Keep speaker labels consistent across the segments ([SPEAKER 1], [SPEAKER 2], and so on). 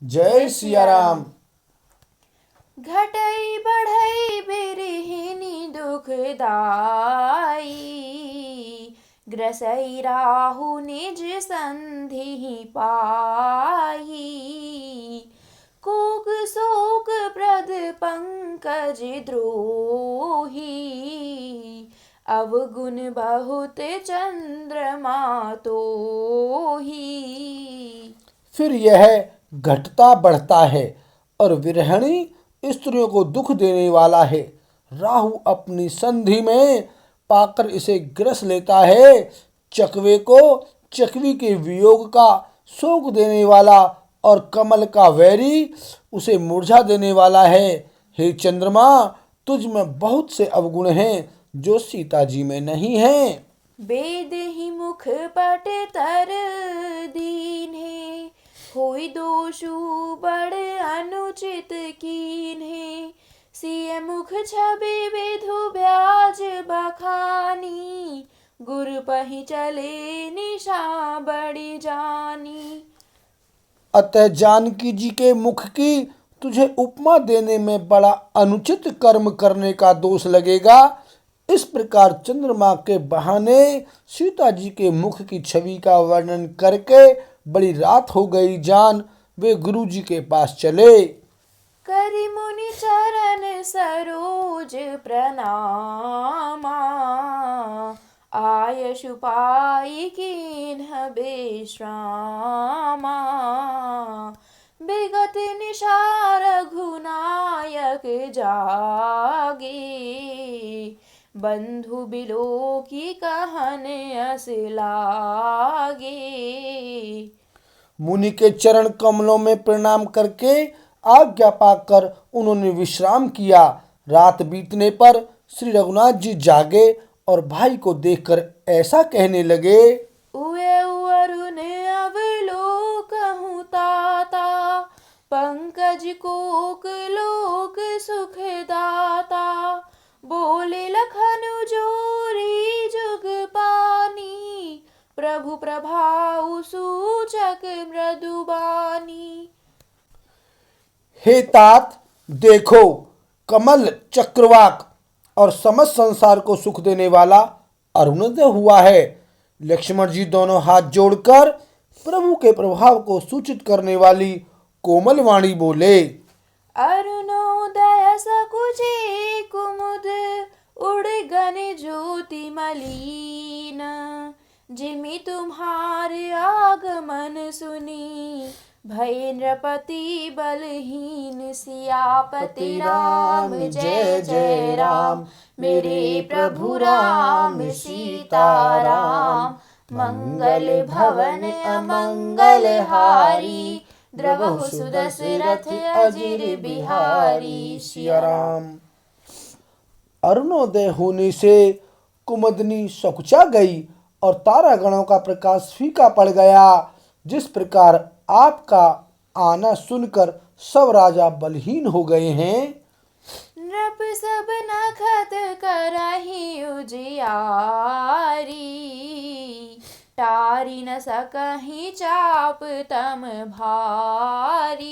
[SPEAKER 1] जय सिया राम।
[SPEAKER 2] घटई बढ़ई बिरहिनी दुखदाई, ग्रसई राहु निज संधि पाई। कूक शोक प्रद पंकज द्रोही, अवगुण बहुत चंद्रमा तोही।
[SPEAKER 1] फिर यह घटता बढ़ता है और विरहणी स्त्रियों को दुख देने वाला है। राहु अपनी संधि में पाकर इसे ग्रस लेता है। चकवे को चकवी के वियोग का शोक देने वाला और कमल का वैरी उसे मुरझा देने वाला है। हे चंद्रमा, तुझ में बहुत से अवगुण हैं जो सीता जी में नहीं हैं।
[SPEAKER 2] वेद ही मुख पट तर दीन्हे, होई दोषु बड़ अनुचित कीन्हे। सिय मुख छवि विधु ब्याज बखानी, गुर पहि चले निशा बड़ी जानी।
[SPEAKER 1] अतः जानकी जी के मुख की तुझे उपमा देने में बड़ा अनुचित कर्म करने का दोष लगेगा। इस प्रकार चंद्रमा के बहाने सीता जी के मुख की छवि का वर्णन करके बड़ी रात हो गई जान वे गुरु जी के पास चले।
[SPEAKER 2] करि मुनि चरण सरोज प्रणामा, आयशु पाई कीन्ह विश्रामा। विगत निशा रघुनायक जागे, बंधु बिलोकी कहन अस लागे।
[SPEAKER 1] मुनि के चरण कमलों में प्रणाम करके आज्ञा पाकर उन्होंने विश्राम किया। रात बीतने पर श्री रघुनाथ जी जागे और भाई को देखकर ऐसा कहने लगे।
[SPEAKER 2] उए अरुण अवलोकहु ताता, पंकज कोक लोक सुखदाता। बोले लखनु जोरी जुग पानी, प्रभु प्रभाउ सूचक मृदुबानी।
[SPEAKER 1] हे तात, देखो कमल चक्रवाक और समस्त संसार को सुख देने वाला अरुणोदय हुआ है। लक्ष्मण जी दोनों हाथ जोड़कर प्रभु के प्रभाव को सूचित करने वाली कोमल वाणी बोले।
[SPEAKER 2] अरुणोदय सकुचे कुमुद, उड़ गन ज्योति मलीन। जिमि तुम्हारे आगमन सुनी, भय नृपति बलहीन। सियापति राम जय जय राम, मेरे प्रभु राम सीताराम। मंगल भवन अमंगल हारी, द्रवहु सुदशरथ अजिर बिहारी।
[SPEAKER 1] सिया राम। अरुणोदय होने से कुमुदनी सकुचा गई और तारागणों का प्रकाश फीका पड़ गया। जिस प्रकार आपका आना सुनकर सब राजा बलहीन हो गए हैं।
[SPEAKER 2] नृप सब नखत करहि उजियारी, टारी न सकहि चाप तम भारी।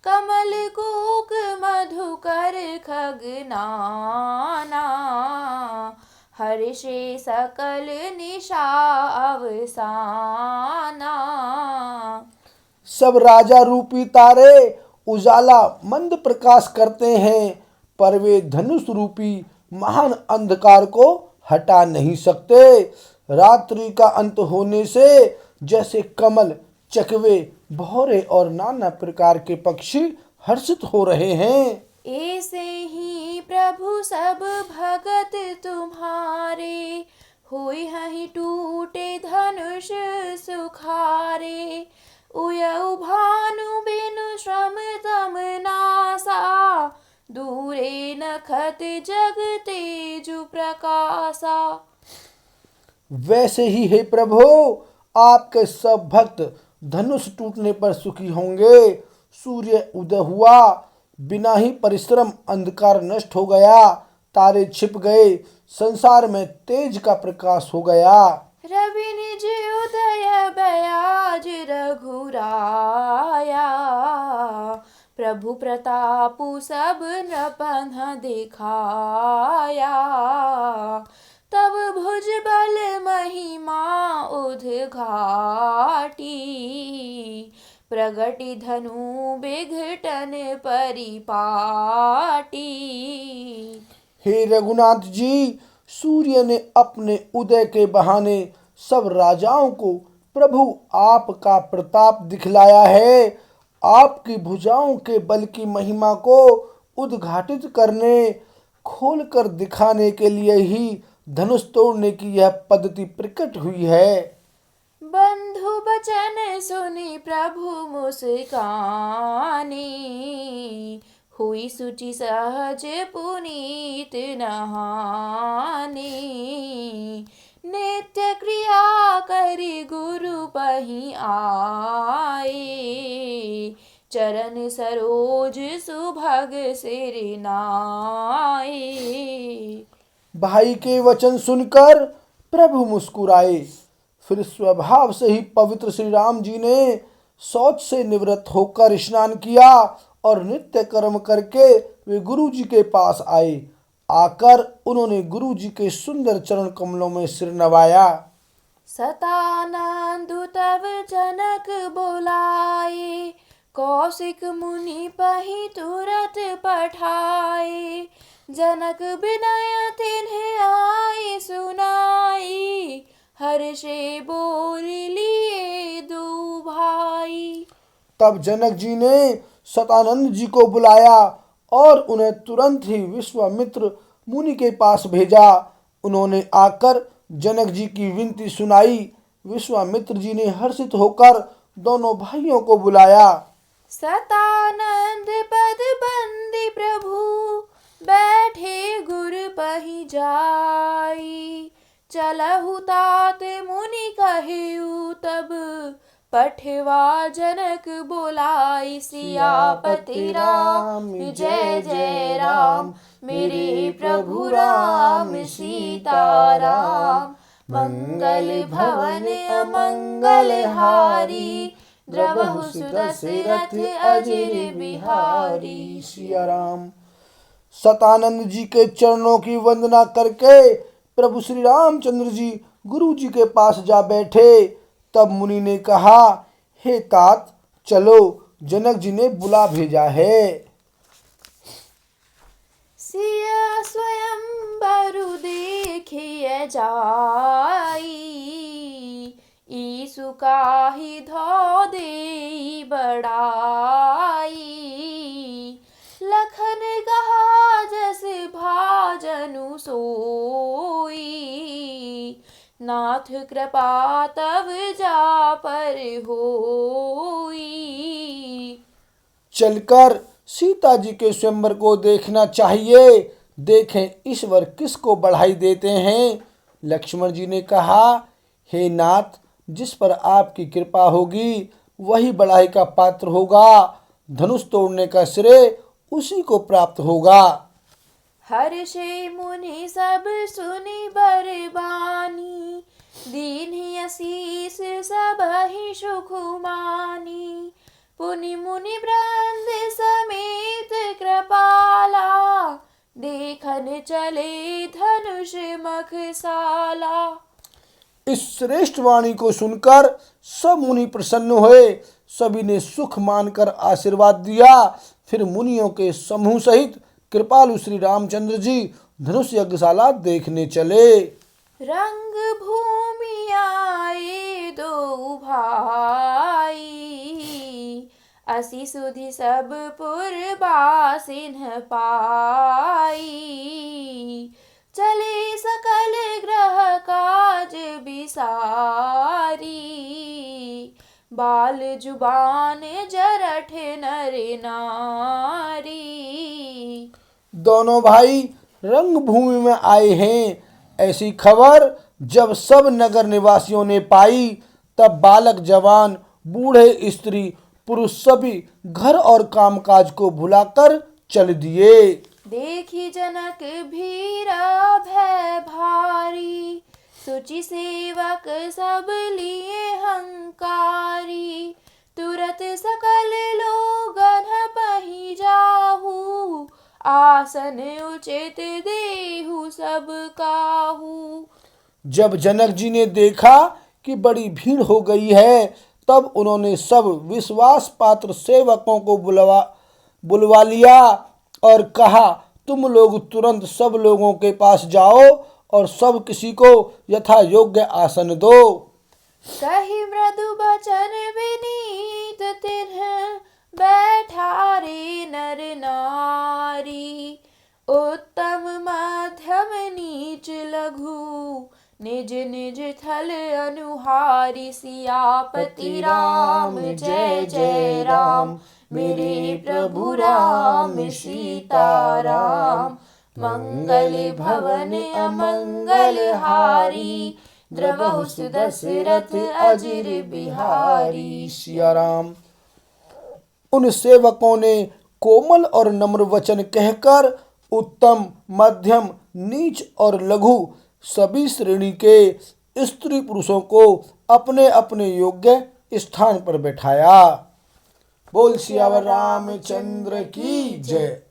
[SPEAKER 2] कमल कूक मधुकर खगनाना, हर्षे सकल निशा अवसाना।
[SPEAKER 1] सब राजा रूपी तारे उजाला मंद प्रकाश करते हैं, पर वे धनुष रूपी महान अंधकार को हटा नहीं सकते। रात्रि का अंत होने से जैसे कमल, चकवे, भौरे और नाना प्रकार के पक्षी हर्षित हो रहे हैं।
[SPEAKER 2] ऐसे ही प्रभु सब भगत तुम्हारे, हुई हहि टूटे धनुष सुखारे। उयउ भानु बिनु श्रम तम नासा, दूरे नखत जग तेजु प्रकाशा।
[SPEAKER 1] वैसे ही हे प्रभु, आपके सब भक्त धनुष टूटने पर सुखी होंगे। सूर्य उदय हुआ, बिना ही परिश्रम अंधकार नष्ट हो गया, तारे छिप गए, संसार में तेज का प्रकाश हो गया।
[SPEAKER 2] रवि निज उदय बयाज रघुराया, प्रभु प्रतापु सब नृपन्ह दिखाया। तब भुज बल महिमा उद्घाटी, प्रगटि धनु विघटन परिपाटी।
[SPEAKER 1] हे रघुनाथ जी, सूर्य ने अपने उदय के बहाने सब राजाओं को प्रभु आपका प्रताप दिखलाया है। आपकी भुजाओं के बल की महिमा को उद्घाटित करने, खोलकर दिखाने के लिए ही धनुष तोड़ने की यह पद्धति प्रकट हुई है।
[SPEAKER 2] बंधु बचन सुनि प्रभु मुस्कानी, हुई सुचि सहज पुनीत नहानी। नित्य क्रिया करि गुरु पहि आए, चरण सरोज सुभग सिर नाए।
[SPEAKER 1] भाई के वचन सुनकर प्रभु मुस्कुराए। फिर स्वभाव से ही पवित्र श्री राम जी ने शौच से निवृत्त होकर स्नान किया और नित्य कर्म करके वे गुरु जी के पास आए। आकर उन्होंने गुरु जी के सुंदर चरण कमलों में सिर नवाया।
[SPEAKER 2] सतानंदु तब जनक बोलाए, कौशिक मुनि पहि तुरत पठाए। जनक विनय तिन्ह आए सुनाई, हर्षे बोल लिए दो भाई।
[SPEAKER 1] तब जनक जी ने सतानंद जी को बुलाया और उन्हें तुरंत ही विश्वामित्र मुनि के पास भेजा। उन्होंने आकर जनक जी की विनती सुनाई। विश्वामित्र जी ने हर्षित होकर दोनों भाइयों को बुलाया।
[SPEAKER 2] सतानंद पद बंदी प्रभु, बैठे गुर पहि जाई। चलहु तात मुनि कहेउ तब, पठवा जनक बोलाई। सियापति राम जय जय राम, मेरे प्रभु राम सीताराम। मंगल भवन अमंगल हारी, द्रवहु सुदशरथ अजिर बिहारी।
[SPEAKER 1] सिया राम। सतानंद जी के चरणों की वंदना करके प्रभु श्री रामचंद्र जी गुरु जी के पास जा बैठे। तब मुनि ने कहा, हे तात चलो, जनक जी ने बुला भेजा है।
[SPEAKER 2] सिया स्वयं बरु देखिए जाई, ईसु काहि धो देई बड़ाई। लखन कहा जस भाजनु सोई, नाथ कृपा तब जा पर होई।
[SPEAKER 1] चलकर सीता जी के स्वयंवर को देखना चाहिए, देखें ईश्वर किसको बढ़ाई देते हैं। लक्ष्मण जी ने कहा, हे नाथ, जिस पर आपकी कृपा होगी वही बढ़ाई का पात्र होगा। धनुष तोड़ने का श्रेय उसी को प्राप्त होगा।
[SPEAKER 2] हर्षे मुनि सब सुनि बरबानी, दीन्हि असीस सबहि सुख मानी। पुनि मुनि वृंद समेत कृपाला, देखन चले धनुष मखसाला।
[SPEAKER 1] इस श्रेष्ठ वाणी को सुनकर सब मुनि प्रसन्न हुए। सभी ने सुख मानकर आशीर्वाद दिया। फिर मुनियों के समूह सहित कृपालु श्री रामचंद्र जी धनुष यज्ञशाला देखने चले।
[SPEAKER 2] रंग भूमि आए दो भाई, असी सुधि सब पुरबासिन पाई। चले सकल ग्रह काज बिसारी, बाल जुबान जरठ नर नारी।
[SPEAKER 1] दोनों भाई रंग भूमि में आए हैं। ऐसी खबर जब सब नगर निवासियों ने पाई, तब बालक जवान बूढ़े स्त्री पुरुष सभी घर और कामकाज को भुलाकर चल दिए।
[SPEAKER 2] देखी जनक भीरा भय भारी, सुचि सेवक सब लिए हंकारी। तुरत सकल लोगन पहि आसन उचित देहु सब काहू।
[SPEAKER 1] जब जनक जी ने देखा कि बड़ी भीड़ हो गई है, तब उन्होंने सब विश्वास पात्र सेवकों को बुलवा लिया और कहा, तुम लोग तुरंत सब लोगों के पास जाओ और सब किसी को यथा योग्य आसन दो।
[SPEAKER 2] कही मृदु बचन विनीत तिन्ह बैठारे नर नारी। उत्तम मध्यम नीच लघु निज निज थल अनुहारी। सियापति राम जय जय राम, मेरे प्रभु राम सीताराम। मंगल भवन अमंगल हारी, द्रवहु सुदशरथ अजिर बिहारी।
[SPEAKER 1] सिया राम। उन सेवकों ने कोमल और नम्र वचन कहकर उत्तम, मध्यम, नीच और लघु सभी श्रेणी के स्त्री पुरुषों को अपने अपने योग्य स्थान पर बैठाया। बोल सियावर रामचंद्र की जय।